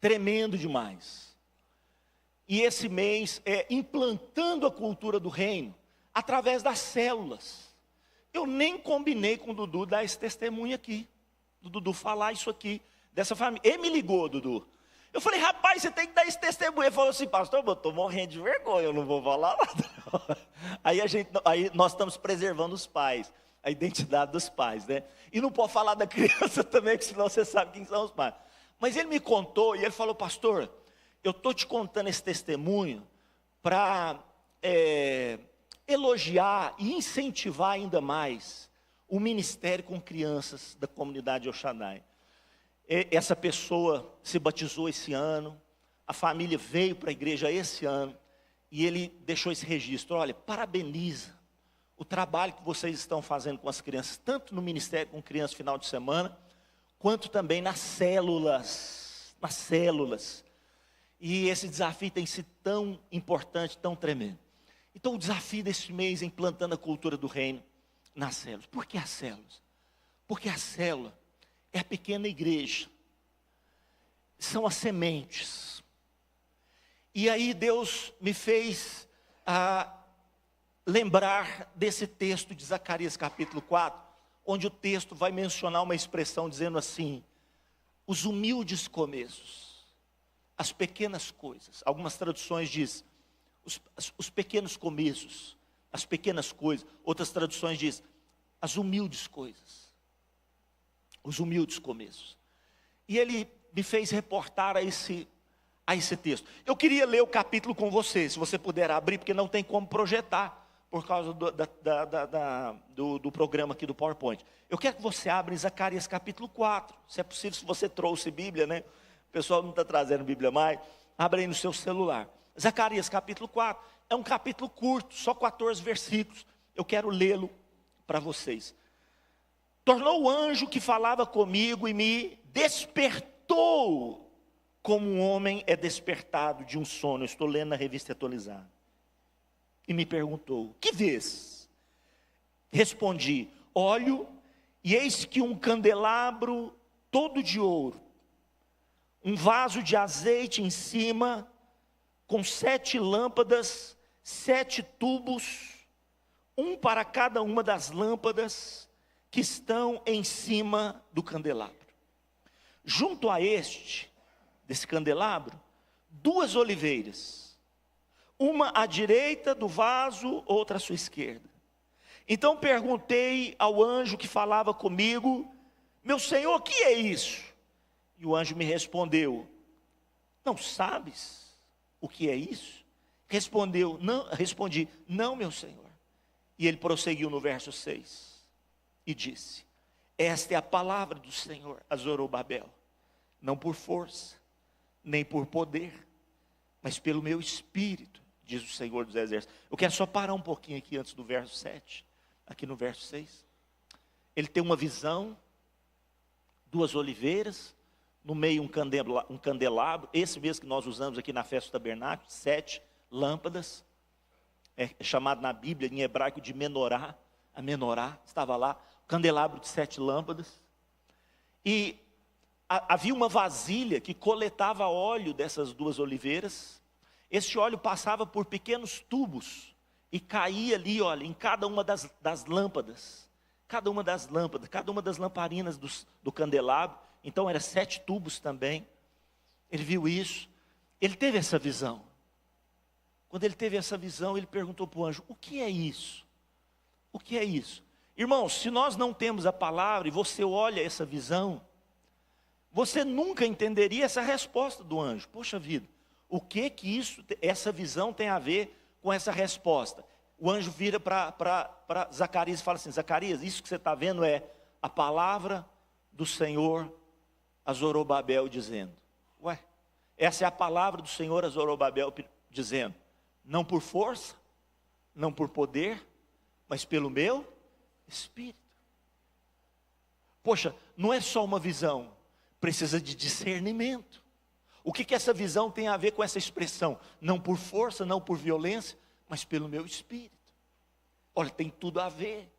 tremendo demais. E esse mês é implantando a cultura do reino através das células. Eu nem combinei com o Dudu dar esse testemunho aqui, do Dudu falar isso aqui, dessa família. Ele me ligou, Dudu. Eu falei, rapaz, você tem que dar esse testemunho. Ele falou assim, pastor, eu estou morrendo de vergonha, eu não vou falar nada. Aí nós estamos preservando os pais, a identidade dos pais, né? E não pode falar da criança também, porque senão você sabe quem são os pais. Mas ele me contou, e ele falou, pastor, eu estou te contando esse testemunho para elogiar e incentivar ainda mais o ministério com crianças da comunidade El Shaddai. Essa pessoa se batizou esse ano, a família veio para a igreja esse ano, e ele deixou esse registro. Olha, parabeniza o trabalho que vocês estão fazendo com as crianças, tanto no ministério com crianças final de semana, quanto também nas células. E esse desafio tem sido tão importante, tão tremendo. Então o desafio desse mês é implantando a cultura do reino nas células. Por que as células? Porque a célula é a pequena igreja, são as sementes. E aí Deus me fez lembrar desse texto de Zacarias capítulo 4, onde o texto vai mencionar uma expressão dizendo assim, os humildes começos, as pequenas coisas. Algumas traduções dizem, os pequenos começos, as pequenas coisas. Outras traduções dizem, as humildes coisas. Os humildes começos. E ele me fez reportar a esse texto. Eu queria ler o capítulo com você, se você puder abrir, porque não tem como projetar, por causa do programa aqui do PowerPoint. Eu quero que você abra em Zacarias capítulo 4, se é possível, se você trouxe Bíblia, né? O pessoal não está trazendo Bíblia mais, abra aí no seu celular. Zacarias capítulo 4, é um capítulo curto, só 14 versículos, eu quero lê-lo para vocês. Tornou o anjo que falava comigo e me despertou, como um homem é despertado de um sono. Eu estou lendo na revista atualizada. E me perguntou, que vês? Respondi, olho, e eis que um candelabro todo de ouro, um vaso de azeite em cima, com 7 lâmpadas, 7 tubos, um para cada uma das lâmpadas que estão em cima do candelabro. Junto a desse candelabro, 2 oliveiras, uma à direita do vaso, outra à sua esquerda. Então perguntei ao anjo que falava comigo, meu senhor, o que é isso? E o anjo me respondeu, não sabes o que é isso? Respondi, não, meu senhor. E ele prosseguiu no verso 6 e disse, esta é a palavra do Senhor a Zorobabel, não por força, nem por poder, mas pelo meu espírito, diz o Senhor dos Exércitos. Eu quero só parar um pouquinho aqui antes do verso 7, aqui no verso 6. Ele tem uma visão, 2 oliveiras, no meio um candelabro, esse mesmo que nós usamos aqui na festa do tabernáculo, 7 lâmpadas, é chamado na Bíblia em hebraico de menorá, a menorá, estava lá, candelabro de 7 lâmpadas, e havia uma vasilha que coletava óleo dessas 2 oliveiras, esse óleo passava por pequenos tubos, e caía ali, olha, em cada uma das lâmpadas, cada uma das lamparinas do candelabro, então era 7 tubos também. Ele viu isso, ele teve essa visão. Quando ele teve essa visão, ele perguntou para o anjo, o que é isso? O que é isso? Irmãos, se nós não temos a palavra e você olha essa visão, você nunca entenderia essa resposta do anjo. Poxa vida, o que essa visão tem a ver com essa resposta? O anjo vira para Zacarias e fala assim, Zacarias, isso que você está vendo é a palavra do Senhor a Zorobabel dizendo. Ué, essa é a palavra do Senhor a Zorobabel dizendo, não por força, não por poder, mas pelo meu Espírito. Poxa, não é só uma visão, precisa de discernimento. O que essa visão tem a ver com essa expressão? Não por força, não por violência, mas pelo meu Espírito. Olha, tem tudo a ver.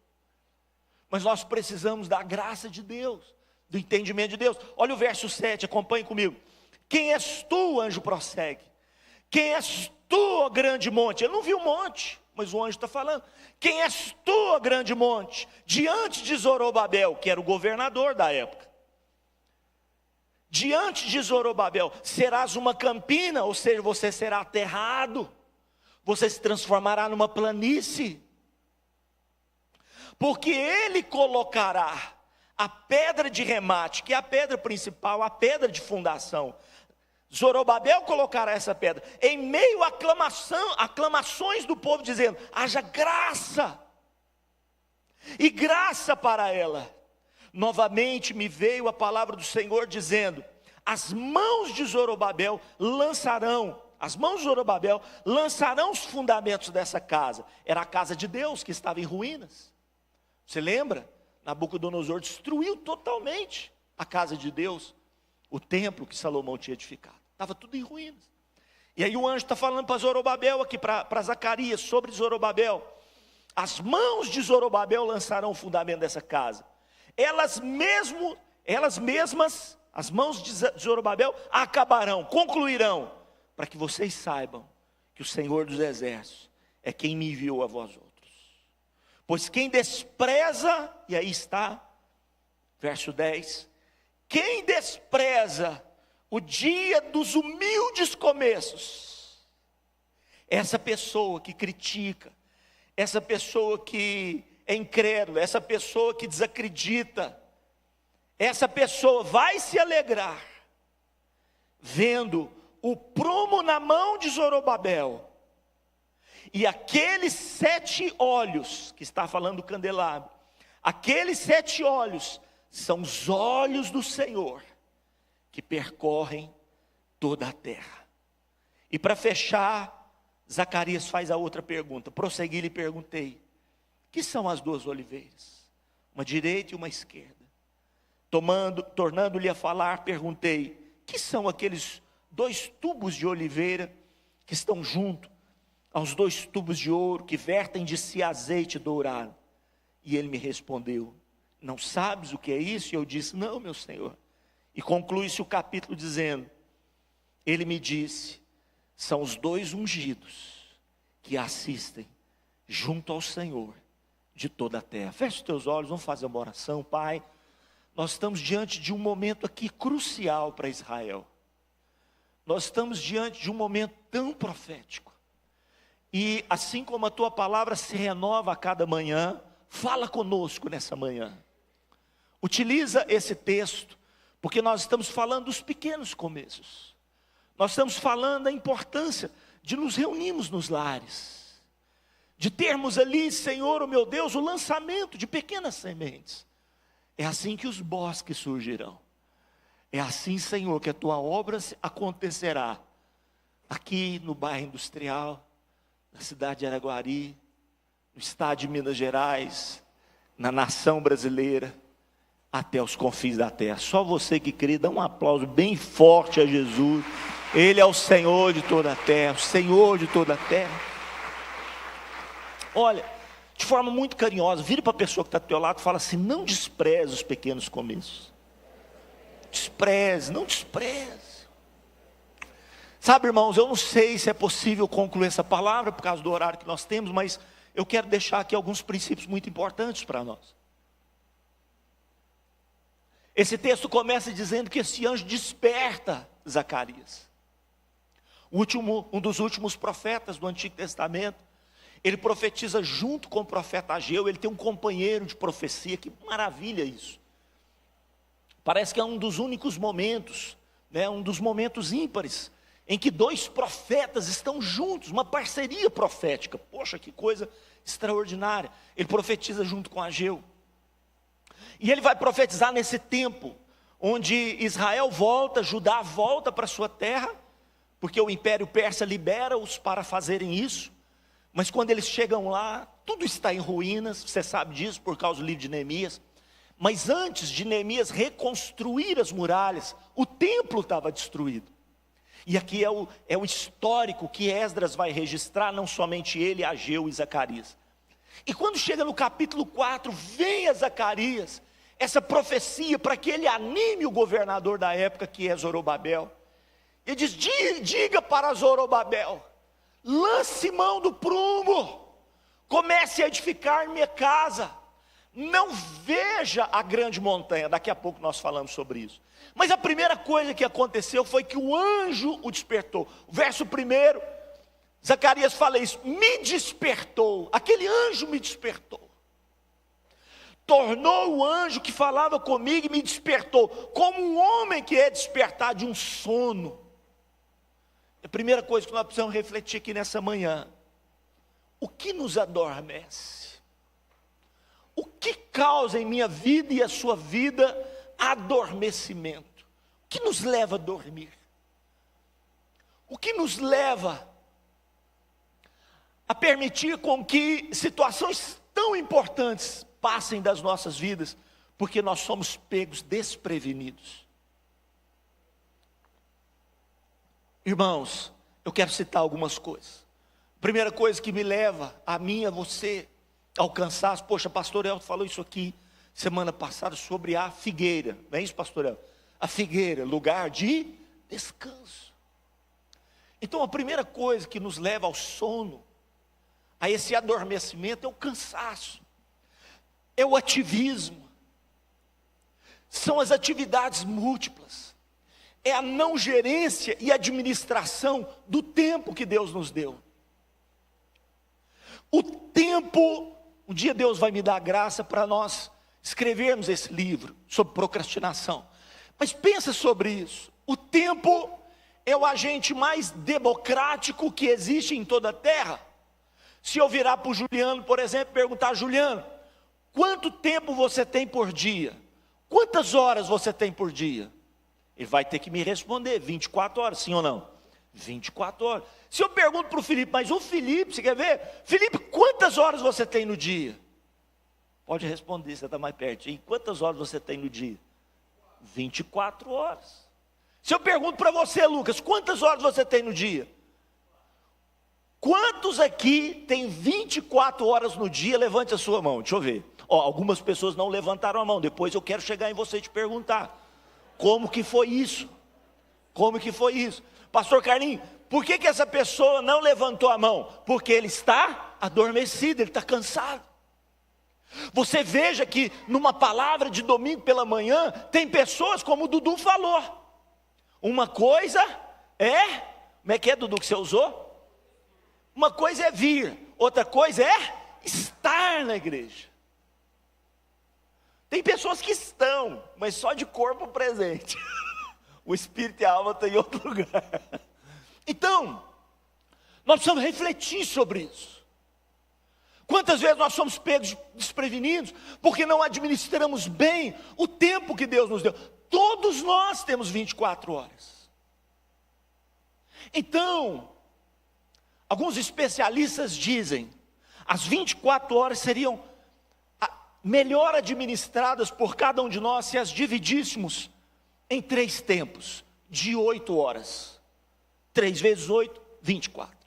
Mas nós precisamos da graça de Deus, do entendimento de Deus. Olha o verso 7, acompanhe comigo. Quem és tu, o anjo prossegue. Quem és tu, ó grande monte? Ele não viu o monte, mas o anjo está falando. Quem és tu, ó grande monte? Diante de Zorobabel, que era o governador da época. Diante de Zorobabel, serás uma campina, ou seja, você será aterrado. Você se transformará numa planície. Porque ele colocará a pedra de remate, que é a pedra principal, a pedra de fundação. Zorobabel colocará essa pedra em meio à aclamações do povo, dizendo: haja graça, e graça para ela. Novamente me veio a palavra do Senhor dizendo: as mãos de Zorobabel lançarão os fundamentos dessa casa. Era a casa de Deus que estava em ruínas. Você lembra? Nabucodonosor destruiu totalmente a casa de Deus, o templo que Salomão tinha edificado. Estava tudo em ruínas. E aí o anjo está falando para Zorobabel aqui, para Zacarias, sobre Zorobabel. As mãos de Zorobabel lançarão o fundamento dessa casa. Elas mesmas, as mãos de Zorobabel acabarão, concluirão, para que vocês saibam que o Senhor dos Exércitos é quem me enviou a vós outros. Pois quem despreza, e aí está, verso 10, quem despreza o dia dos humildes começos, essa pessoa que critica, essa pessoa que é incrédula, essa pessoa que desacredita, essa pessoa vai se alegrar, vendo o prumo na mão de Zorobabel, e aqueles 7 olhos, que está falando do candelabro, aqueles 7 olhos, são os olhos do Senhor, que percorrem toda a terra. E para fechar, Zacarias faz a outra pergunta. Prossegui e lhe perguntei: que são as 2 oliveiras? Uma direita e uma esquerda. Tornando-lhe a falar, perguntei: que são aqueles 2 tubos de oliveira que estão junto aos 2 tubos de ouro que vertem de si azeite dourado? E ele me respondeu: não sabes o que é isso? E eu disse: não, meu senhor. E conclui-se o capítulo dizendo: ele me disse, são os 2 ungidos que assistem junto ao Senhor de toda a terra. Feche os teus olhos, vamos fazer uma oração. Pai, nós estamos diante de um momento aqui crucial para Israel. Nós estamos diante de um momento tão profético. E assim como a tua palavra se renova a cada manhã, fala conosco nessa manhã. Utiliza esse texto, porque nós estamos falando dos pequenos começos. Nós estamos falando da importância de nos reunirmos nos lares, de termos ali, Senhor, o meu Deus, o lançamento de pequenas sementes. É assim que os bosques surgirão. É assim, Senhor, que a tua obra acontecerá, aqui no bairro industrial, na cidade de Araguari, no estado de Minas Gerais, na nação brasileira, até os confins da terra. Só você que crê, dá um aplauso bem forte a Jesus. Ele é o Senhor de toda a terra, o Senhor de toda a terra. Olha, de forma muito carinhosa, vire para a pessoa que está do teu lado e fala assim: não despreze os pequenos começos. Despreze, não despreze. Sabe, irmãos, eu não sei se é possível concluir essa palavra por causa do horário que nós temos, mas eu quero deixar aqui alguns princípios muito importantes para nós. Esse texto começa dizendo que esse anjo desperta Zacarias. Um dos últimos profetas do Antigo Testamento. Ele profetiza junto com o profeta Ageu. Ele tem um companheiro de profecia. Que maravilha isso. Parece que é um dos únicos momentos, um dos momentos ímpares, em que 2 profetas estão juntos, uma parceria profética. Poxa, que coisa extraordinária. Ele profetiza junto com Ageu. E ele vai profetizar nesse tempo, onde Israel volta, Judá volta para sua terra, porque o Império Persa libera-os para fazerem isso. Mas quando eles chegam lá, tudo está em ruínas, você sabe disso por causa do livro de Neemias. Mas antes de Neemias reconstruir as muralhas, o templo estava destruído. E aqui é o histórico que Esdras vai registrar, não somente ele, Ageu e Zacarias. E quando chega no capítulo 4, vem a Zacarias essa profecia para que ele anime o governador da época, que é Zorobabel. Ele diz: diga para Zorobabel, lance mão do prumo, comece a edificar minha casa. Não veja a grande montanha, daqui a pouco nós falamos sobre isso. Mas a primeira coisa que aconteceu foi que o anjo o despertou. O verso 1, Zacarias fala isso: me despertou, aquele anjo me despertou. Tornou o anjo que falava comigo e me despertou, como um homem que é despertado de um sono. A primeira coisa que nós precisamos refletir aqui nessa manhã: o que nos adormece? O que causa em minha vida e a sua vida adormecimento? O que nos leva a dormir? O que nos leva a permitir com que situações tão importantes passem das nossas vidas, porque nós somos pegos desprevenidos? Irmãos, eu quero citar algumas coisas. Primeira coisa que me leva a mim e a você ao cansaço. Poxa, pastor Elton falou isso aqui semana passada sobre a figueira, não é isso, pastor Elton? A figueira, lugar de descanso. Então a primeira coisa que nos leva ao sono, a esse adormecimento, é o cansaço, é o ativismo, são as atividades múltiplas, é a não gerência e administração do tempo que Deus nos deu. O tempo, um dia Deus vai me dar graça para nós escrevermos esse livro sobre procrastinação. Mas pensa sobre isso: o tempo é o agente mais democrático que existe em toda a terra. Se eu virar para o Juliano, por exemplo, perguntar: Juliano, quanto tempo você tem por dia? Quantas horas você tem por dia? Ele vai ter que me responder: 24 horas, sim ou não? 24 horas. Se eu pergunto para o Felipe: mas o Felipe, você quer ver? Felipe, quantas horas você tem no dia? Pode responder, você está mais perto. E quantas horas você tem no dia? 24 horas. Se eu pergunto para você, Lucas, quantas horas você tem no dia? Quantos aqui tem 24 horas no dia? Levante a sua mão, deixa eu ver. Algumas pessoas não levantaram a mão. Depois eu quero chegar em você e te perguntar: como que foi isso? Como que foi isso? Pastor Carlinhos, por que essa pessoa não levantou a mão? Porque ele está adormecido, ele está cansado. Você veja que numa palavra de domingo pela manhã, tem pessoas como o Dudu falou. Uma coisa é, como é que é, Dudu, que você usou? Uma coisa é vir, outra coisa é estar na igreja. Tem pessoas que estão, mas só de corpo presente. O espírito e a alma estão em outro lugar. Então, nós precisamos refletir sobre isso. Quantas vezes nós somos pegos desprevenidos, porque não administramos bem o tempo que Deus nos deu. Todos nós temos 24 horas. Então, alguns especialistas dizem, as 24 horas seriam melhor administradas por cada um de nós, se as dividíssemos em 3 tempos, de 8 horas. 3 vezes 8, 24.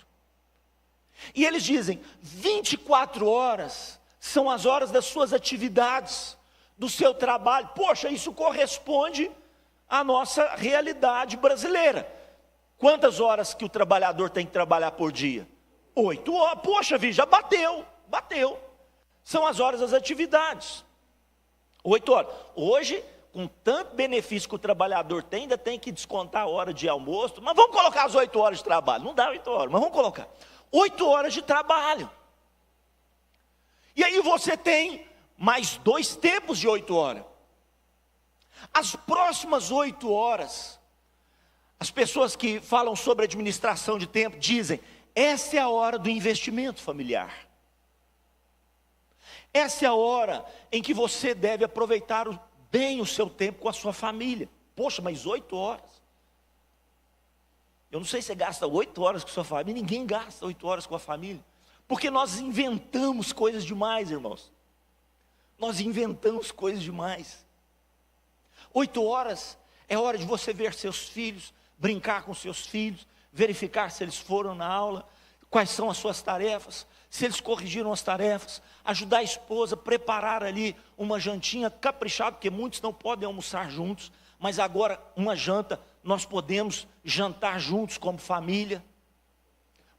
E eles dizem, 24 horas são as horas das suas atividades, do seu trabalho. Poxa, isso corresponde à nossa realidade brasileira. Quantas horas que o trabalhador tem que trabalhar por dia? 8 horas. Poxa vida, já bateu. São as horas das atividades. 8 horas. Hoje, com tanto benefício que o trabalhador tem, ainda tem que descontar a hora de almoço. Mas vamos colocar as 8 horas de trabalho. Não dá 8 horas, mas vamos colocar 8 horas de trabalho. E aí você tem mais 2 tempos de 8 horas. As próximas 8 horas, as pessoas que falam sobre administração de tempo dizem, essa é a hora do investimento familiar. Essa é a hora em que você deve aproveitar bem o seu tempo com a sua família. Poxa, mas 8 horas. Eu não sei se você gasta 8 horas com a sua família. Ninguém gasta 8 horas com a família. Porque nós inventamos coisas demais, irmãos. Nós inventamos coisas demais. 8 horas é hora de você ver seus filhos, brincar com seus filhos, verificar se eles foram na aula, quais são as suas tarefas, se eles corrigiram as tarefas, ajudar a esposa a preparar ali uma jantinha caprichada, porque muitos não podem almoçar juntos, mas agora uma janta nós podemos jantar juntos como família.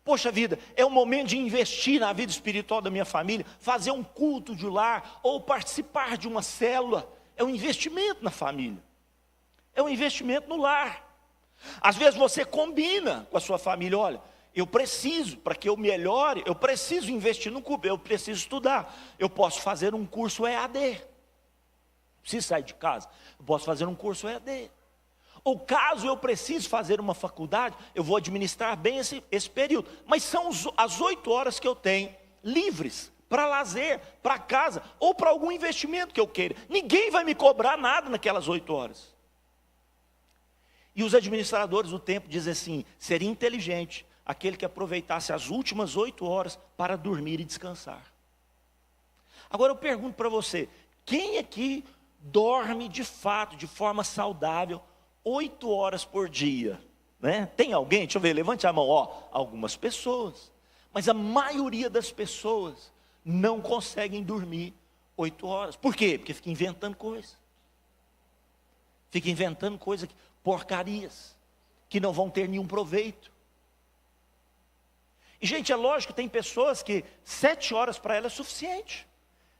Poxa vida, é o momento de investir na vida espiritual da minha família, fazer um culto de lar, ou participar de uma célula. É um investimento na família, é um investimento no lar. Às vezes você combina com a sua família, olha, eu preciso, para que eu melhore, eu preciso investir no curso, eu preciso estudar. Eu posso fazer um curso EAD, preciso sair de casa, eu posso fazer um curso EAD. Ou caso eu precise fazer uma faculdade, eu vou administrar bem esse período. Mas são as 8 horas que eu tenho livres para lazer, para casa, ou para algum investimento que eu queira. Ninguém vai me cobrar nada naquelas 8 horas. E os administradores do tempo dizem assim, seria inteligente aquele que aproveitasse as últimas 8 horas para dormir e descansar. Agora eu pergunto para você, quem aqui dorme de fato, de forma saudável, 8 horas por dia, né? Tem alguém? Deixa eu ver, levante a mão. Algumas pessoas, mas a maioria das pessoas não conseguem dormir 8 horas. Por quê? Porque fica inventando coisa. Fica inventando coisa, porcarias, que não vão ter nenhum proveito. E gente, é lógico, tem pessoas que 7 horas para ela é suficiente.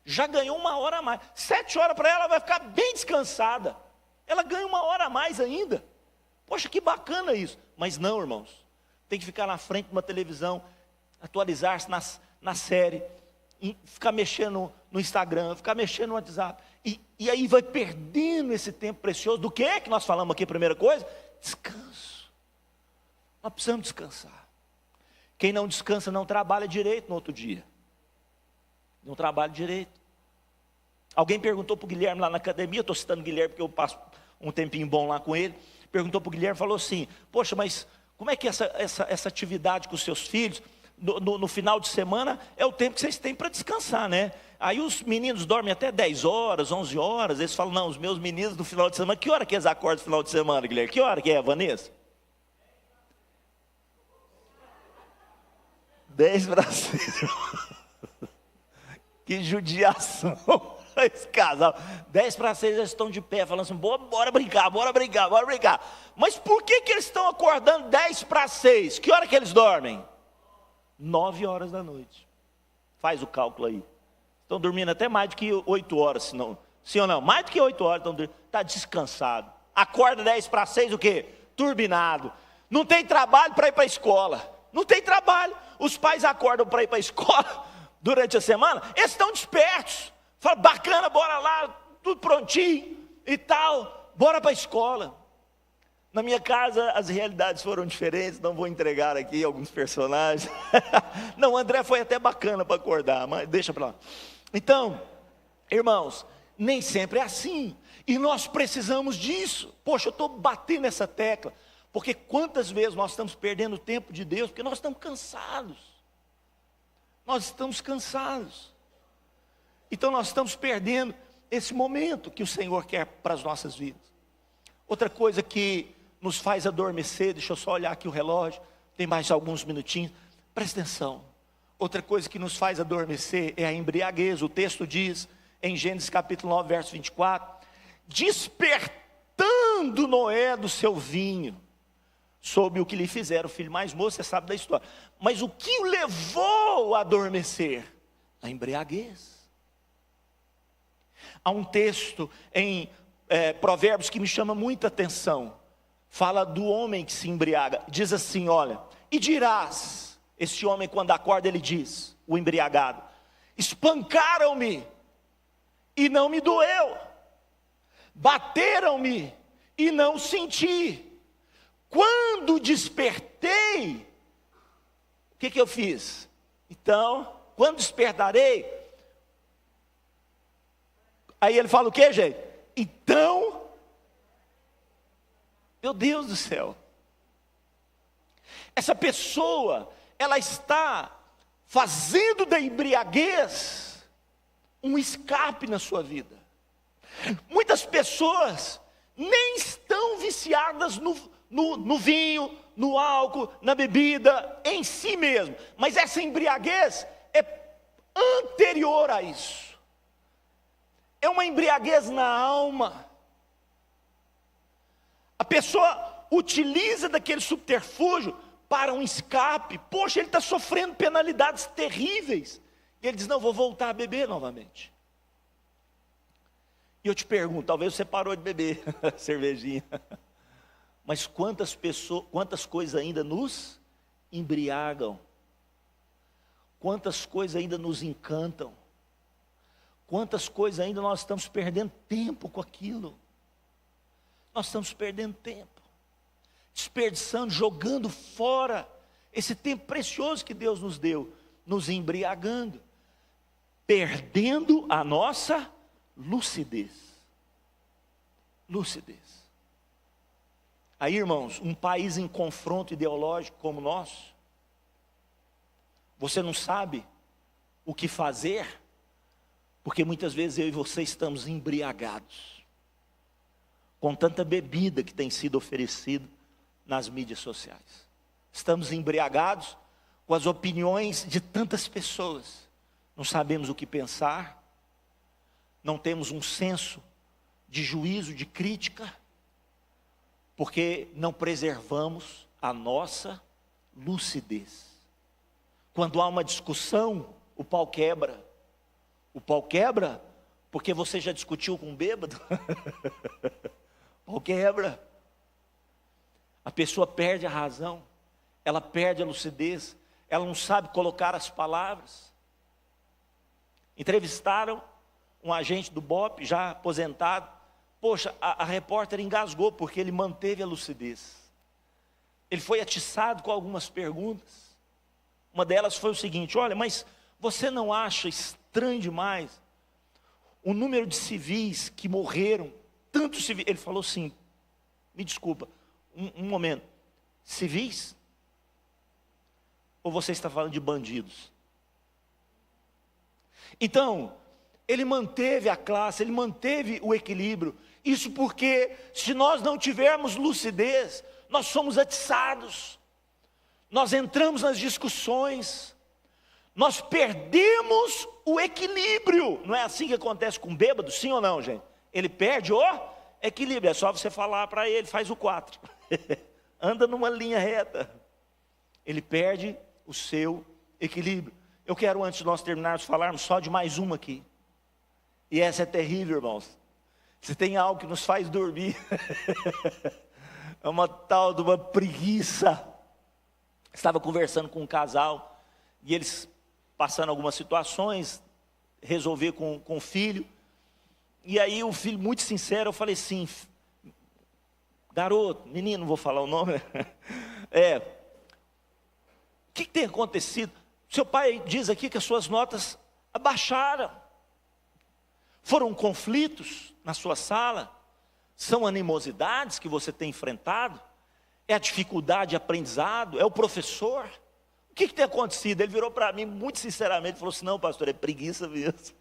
Já ganhou 1 hora a mais. 7 horas para ela vai ficar bem descansada. Ela ganha 1 hora a mais ainda. Poxa, que bacana isso. Mas não, irmãos. Tem que ficar na frente de uma televisão, atualizar-se na série, ficar mexendo no Instagram, ficar mexendo no WhatsApp. E aí vai perdendo esse tempo precioso. Do que é que nós falamos aqui, primeira coisa? Descanso. Nós precisamos descansar. Quem não descansa não trabalha direito no outro dia. Não trabalha direito. Alguém perguntou para o Guilherme lá na academia, estou citando o Guilherme porque eu passo um tempinho bom lá com ele, perguntou para o Guilherme, falou assim, poxa, mas como é que essa atividade com os seus filhos, no final de semana, é o tempo que vocês têm para descansar, né? Aí os meninos dormem até 10 horas, 11 horas, eles falam, não, os meus meninos no final de semana, que hora que eles acordam no final de semana, Guilherme? Que hora que é, Vanessa? 10 para 6. Que judiação. Esse casal, 10 para 6 eles estão de pé, falando assim, bora brincar, bora brincar, bora brincar. Mas por que eles estão acordando 10 para 6? Que hora que eles dormem? 9 horas da noite. Faz o cálculo aí. Estão dormindo até mais do que 8 horas, senão, sim ou não? Mais do que 8 horas estão dormindo. Está descansado. Acorda 10 para 6 o quê? Turbinado. Não tem trabalho para ir para a escola. Não tem trabalho. Os pais acordam para ir para a escola durante a semana, eles estão despertos. Fala, bacana, bora lá, tudo prontinho e tal, bora para a escola. Na minha casa as realidades foram diferentes, não vou entregar aqui alguns personagens. Não, o André foi até bacana para acordar, mas deixa para lá. Então, irmãos, nem sempre é assim, e nós precisamos disso. Poxa, eu estou batendo nessa tecla, porque quantas vezes nós estamos perdendo o tempo de Deus, porque nós estamos cansados. Nós estamos cansados. Então nós estamos perdendo esse momento que o Senhor quer para as nossas vidas. Outra coisa que nos faz adormecer, deixa eu só olhar aqui o relógio, tem mais alguns minutinhos, presta atenção. Outra coisa que nos faz adormecer é a embriaguez. O texto diz, em Gênesis capítulo 9, verso 24, despertando Noé do seu vinho, soube o que lhe fizeram, o filho mais moço, você sabe da história. Mas o que o levou a adormecer? A embriaguez. Há um texto em Provérbios que me chama muita atenção. Fala do homem que se embriaga. Diz assim, olha, e dirás, esse homem quando acorda ele diz, o embriagado, espancaram-me e não me doeu, bateram-me e não senti. Quando despertei, o que eu fiz? Então, quando despertarei, aí ele fala o que, gente? Então, meu Deus do céu, essa pessoa, ela está fazendo da embriaguez um escape na sua vida. Muitas pessoas nem estão viciadas no vinho, no álcool, na bebida, em si mesmo, mas essa embriaguez é anterior a isso. É uma embriaguez na alma. A pessoa utiliza daquele subterfúgio para um escape. Poxa, ele está sofrendo penalidades terríveis. E ele diz, não, vou voltar a beber novamente. E eu te pergunto, talvez você parou de beber cervejinha. Mas quantas coisas ainda nos embriagam? Quantas coisas ainda nos encantam? Quantas coisas ainda nós estamos perdendo tempo com aquilo? Nós estamos perdendo tempo, desperdiçando, jogando fora esse tempo precioso que Deus nos deu, nos embriagando, perdendo a nossa lucidez. Lucidez. Aí, irmãos, um país em confronto ideológico como o nosso, você não sabe o que fazer, porque muitas vezes eu e você estamos embriagados com tanta bebida que tem sido oferecida nas mídias sociais. Estamos embriagados com as opiniões de tantas pessoas. Não sabemos o que pensar, não temos um senso de juízo, de crítica, porque não preservamos a nossa lucidez. Quando há uma discussão, o pau quebra. O pau quebra porque você já discutiu com um bêbado. O pau quebra. A pessoa perde a razão, ela perde a lucidez, ela não sabe colocar as palavras. Entrevistaram um agente do BOPE, já aposentado. Poxa, a repórter engasgou porque ele manteve a lucidez. Ele foi atiçado com algumas perguntas. Uma delas foi o seguinte: olha, mas você não acha estranho demais o número de civis que morreram? Tantos civis. Ele falou assim, me desculpa, um momento. Civis? Ou você está falando de bandidos? Então, ele manteve a classe, ele manteve o equilíbrio. Isso porque, se nós não tivermos lucidez, nós somos atiçados, nós entramos nas discussões, nós perdemos o equilíbrio. Não é assim que acontece com o bêbado, sim ou não, gente? Ele perde o equilíbrio, é só você falar para ele, faz o 4. Anda numa linha reta. Ele perde o seu equilíbrio. Eu quero, antes de nós terminarmos, falarmos só de mais uma aqui. E essa é terrível, irmãos. Se tem algo que nos faz dormir, é uma tal de uma preguiça. Estava conversando com um casal, e eles passando algumas situações, resolver com o filho. E aí o filho, muito sincero, eu falei assim, garoto, menino, não vou falar o nome, o que tem acontecido? Seu pai diz aqui que as suas notas abaixaram. Foram conflitos na sua sala? São animosidades que você tem enfrentado? É a dificuldade de aprendizado? É o professor? O que tem acontecido? Ele virou para mim muito sinceramente e falou assim, não, pastor, é preguiça mesmo.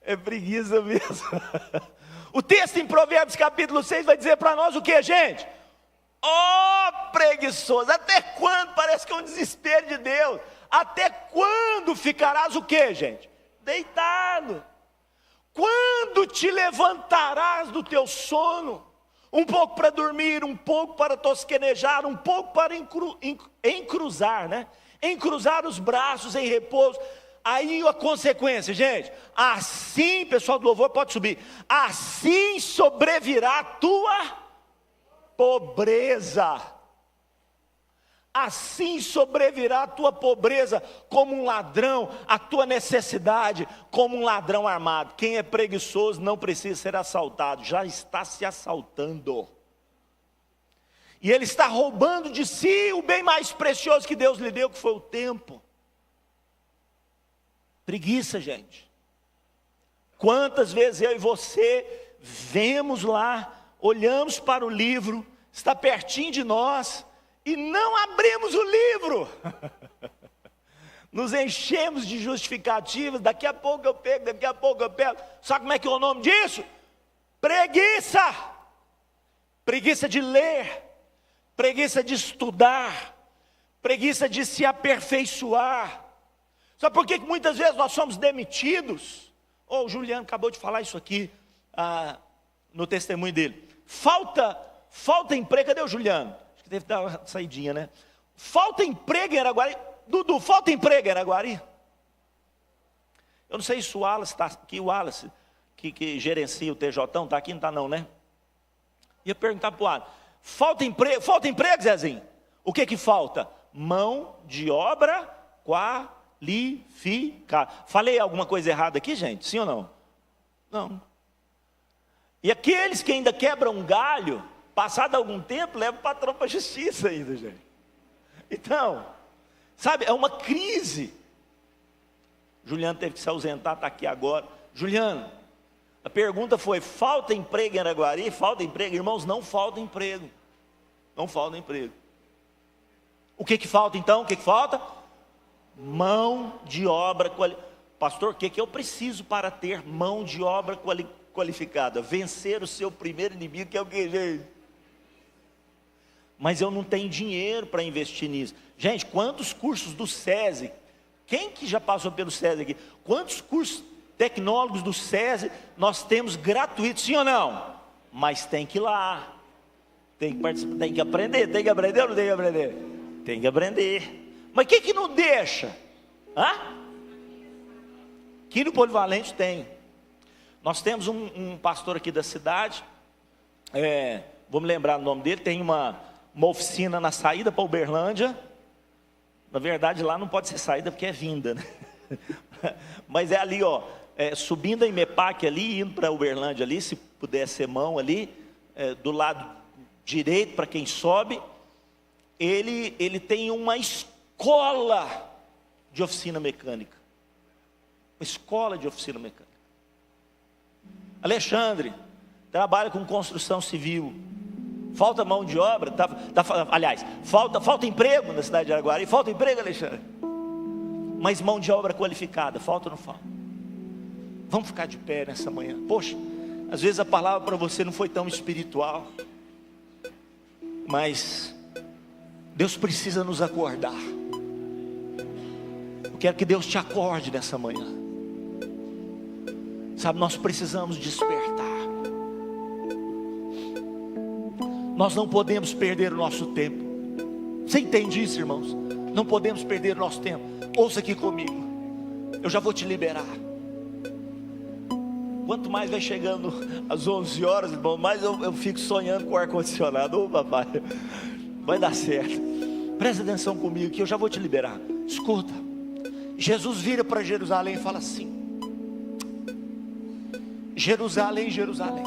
É preguiça mesmo. O texto em Provérbios capítulo 6 vai dizer para nós o que, gente? Ó preguiçoso, até quando? Parece que é um desespero de Deus. Até quando ficarás o que, gente? Deitado. Quando te levantarás do teu sono? Um pouco para dormir, um pouco para tosquenejar, um pouco para encruzar, né? Encruzar os braços em repouso. Aí a consequência, gente, assim, pessoal do louvor, pode subir. Assim sobrevirá a tua pobreza. Assim sobrevirá a tua pobreza como um ladrão, a tua necessidade como um ladrão armado. Quem é preguiçoso não precisa ser assaltado, já está se assaltando. E ele está roubando de si o bem mais precioso que Deus lhe deu, que foi o tempo. Preguiça, gente. Quantas vezes eu e você vemos lá, olhamos para o livro, está pertinho de nós, e não abrimos o livro. Nos enchemos de justificativas, daqui a pouco eu pego, daqui a pouco eu pego. Sabe como é que é o nome disso? Preguiça. Preguiça de ler, preguiça de estudar, preguiça de se aperfeiçoar. Sabe por que muitas vezes nós somos demitidos? O Juliano acabou de falar isso aqui no testemunho dele. falta emprego. Cadê o Juliano? Acho que deve dar uma saidinha, né? Falta emprego em Araguari. Dudu, falta emprego em Araguari? Eu não sei se o Wallace está aqui, o Wallace, que gerencia o TJ, está aqui? Não está não, né? Ia perguntar para o Wallace. Falta emprego, Zezinho? O que falta? Mão de obra qualificada. Falei alguma coisa errada aqui, gente? Sim ou não? Não. E aqueles que ainda quebram um galho, passado algum tempo, levam o patrão para a justiça ainda, gente. Então, sabe, é uma crise. Juliano teve que se ausentar, está aqui agora. Juliano, a pergunta foi, falta emprego em Araguari? Falta emprego? Irmãos, não falta emprego. Não falta emprego. O que falta então? O que falta? Mão de obra qualificada. Pastor, o que eu preciso para ter mão de obra qualificada? Vencer o seu primeiro inimigo, que é o que, gente? Mas eu não tenho dinheiro para investir nisso. Gente, quantos cursos do SESI? Quem que já passou pelo SESI aqui? Quantos cursos tecnólogos do SESI nós temos gratuitos, sim ou não? Mas tem que ir lá. Tem que participar, tem que aprender ou não tem que aprender? Tem que aprender. Mas o que não deixa? Aqui no Polivalente tem. Nós temos um pastor aqui da cidade, vou me lembrar o nome dele, tem uma oficina na saída para Uberlândia. Na verdade lá não pode ser saída porque é vinda, né? Mas é ali, subindo a Imepac ali, indo para Uberlândia ali, se puder ser mão ali, do lado direito para quem sobe, ele tem uma escola de oficina mecânica. Uma escola de oficina mecânica. Alexandre trabalha com construção civil. Falta mão de obra, aliás, falta emprego na cidade de Araguari. Falta emprego, Alexandre. Mas mão de obra qualificada, falta ou não falta? Vamos ficar de pé nessa manhã. Poxa, às vezes a palavra para você não foi tão espiritual, mas Deus precisa nos acordar. Eu quero que Deus te acorde nessa manhã. Sabe, nós precisamos despertar. Nós não podemos perder o nosso tempo. Você entende isso, irmãos? Não podemos perder o nosso tempo. Ouça aqui comigo. Eu já vou te liberar. Quanto mais vai chegando às 11 horas, irmão, mais eu fico sonhando com o ar-condicionado. Ô papai, vai dar certo. Presta atenção comigo que eu já vou te liberar. Escuta. Jesus vira para Jerusalém e fala assim: Jerusalém, Jerusalém,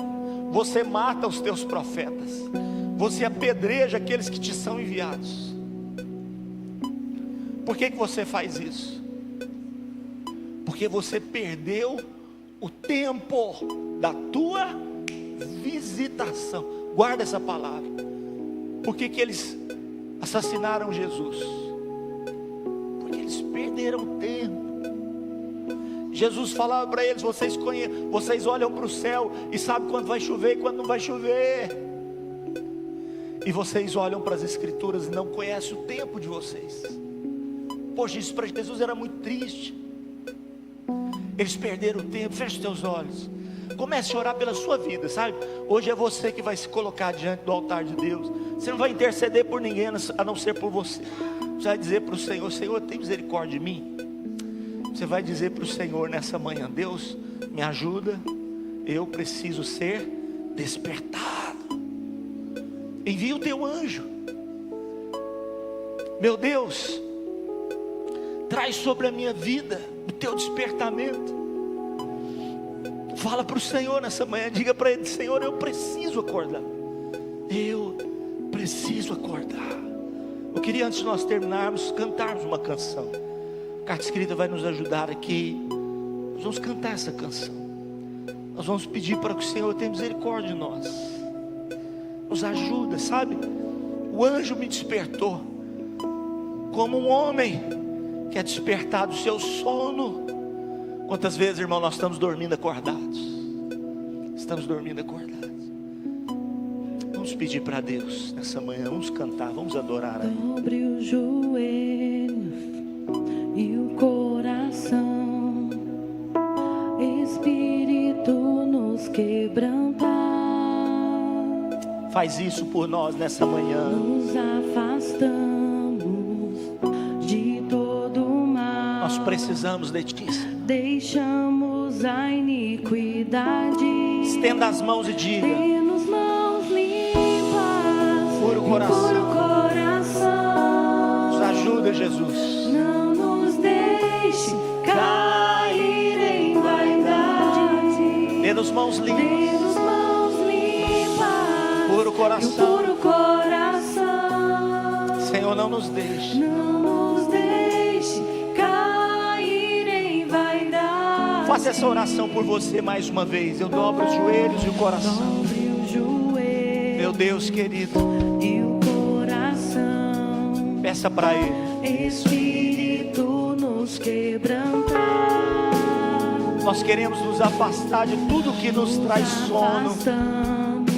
você mata os teus profetas, você apedreja aqueles que te são enviados. Por que você faz isso? Porque você perdeu o tempo da tua visitação. Guarda essa palavra. Por que eles assassinaram Jesus? Porque eles perderam tempo. Jesus falava para eles: vocês olham para o céu e sabem quando vai chover e quando não vai chover. E vocês olham para as escrituras e não conhecem o tempo de vocês. Poxa, isso para Jesus era muito triste. Eles perderam o tempo. Feche os teus olhos. Comece a orar pela sua vida, sabe? Hoje é você que vai se colocar diante do altar de Deus. Você não vai interceder por ninguém a não ser por você. Você vai dizer para o Senhor: Senhor, tem misericórdia de mim. Você vai dizer para o Senhor nessa manhã: Deus, me ajuda. Eu preciso ser despertado. Envia o teu anjo. Meu Deus, traz sobre a minha vida o teu despertamento. Fala para o Senhor nessa manhã, diga para Ele: Senhor, eu preciso acordar. Eu preciso acordar. Eu queria, antes de nós terminarmos, cantarmos uma canção. A carta escrita vai nos ajudar aqui. Nós vamos cantar essa canção. Nós vamos pedir para que o Senhor tenha misericórdia de nós. Nos ajuda, sabe? O anjo me despertou como um homem que é despertado do seu sono. Quantas vezes, irmão, nós estamos dormindo acordados? Estamos dormindo acordados. Vamos pedir para Deus nessa manhã, vamos cantar, vamos adorar a Ele. Dobre os joelhos e o coração, Espírito nos quebrantar. Faz isso por nós nessa manhã. Nos afastamos de todo o mal. Nós precisamos de Ti. Deixamos a iniquidade. Estenda as mãos e diga: Dê-nos mãos limpas, puro coração. puro coração. Nos ajuda, Jesus. Não nos deixe cair em vaidade. Dê-nos mãos limpas. Dê-nos mãos limpas, Puro e o coração. puro coração. Senhor, não nos deixe. Não nos deixe cair em vaidade. Faça essa oração por você mais uma vez. Eu dobro os joelhos e o coração. Dobre o joelho, Meu Deus querido, e o coração. peça para Ele. Espírito nos quebrantar. Nós queremos nos afastar de tudo que nos traz sono,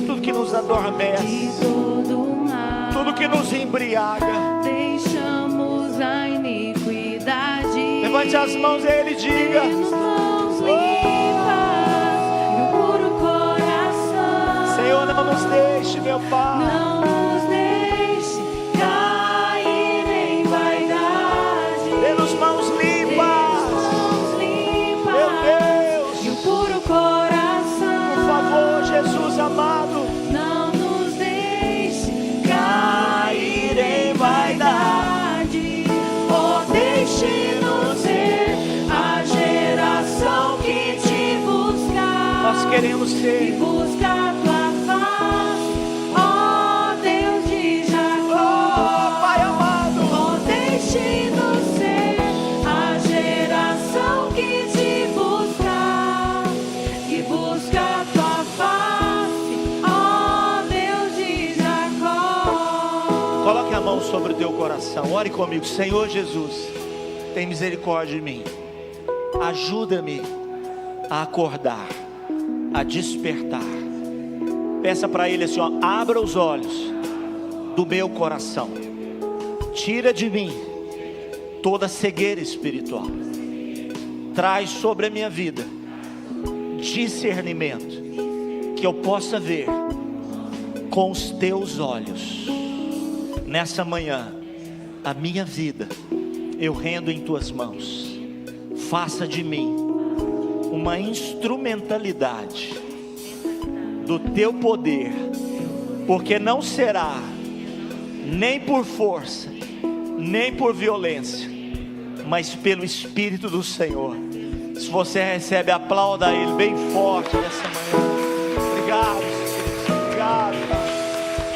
tudo que nos adormece, De todo o mal. tudo que nos embriaga. Deixamos a iniquidade. Levante as mãos a Ele e diga: Temos mãos limpas e o puro coração. Senhor, não nos deixe, meu Pai. Não nos deixe cair em vaidade. Dê-nos mãos Temos limpas. mãos limpas Meu Deus, e o puro coração. por favor, Jesus amado, Não nos deixe cair em vaidade. Oh, deixe-nos ser a geração que te buscar. Nós queremos E ser. buscar tua face, ó Deus de Oh, Jacó. Pai amado, Oh, deixe-nos ser a geração que te buscar. E buscar tua face, ó Deus de Jacó. coloque a mão sobre o teu coração. Ore comigo. Senhor Jesus, tem misericórdia de mim. Ajuda-me a acordar, a despertar. Peça para Ele assim, ó: abra os olhos do meu coração. Tira de mim toda cegueira espiritual. Traz sobre a minha vida discernimento, que eu possa ver com os teus olhos. Nessa manhã, a minha vida eu rendo em tuas mãos. Faça de mim uma instrumentalidade do teu poder, porque não será nem por força, nem por violência, mas pelo Espírito do Senhor. Se você recebe, aplauda Ele bem forte nessa manhã. Obrigado, Senhor. Obrigado,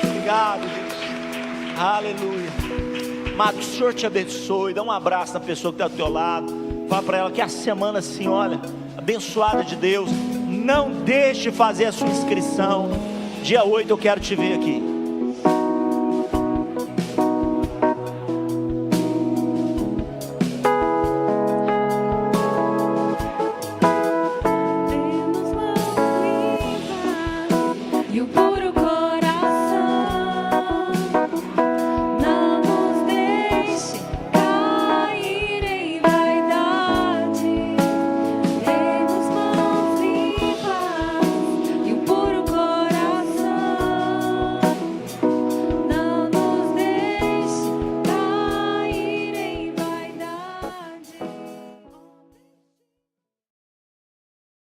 obrigado, Deus. Aleluia. Amado, que o Senhor te abençoe. Dá um abraço na pessoa que está do teu lado. Fala para ela que a semana assim, olha, abençoada de Deus. Não deixe de fazer a sua inscrição. Dia 8 eu quero te ver aqui. Temos mãos limpas e o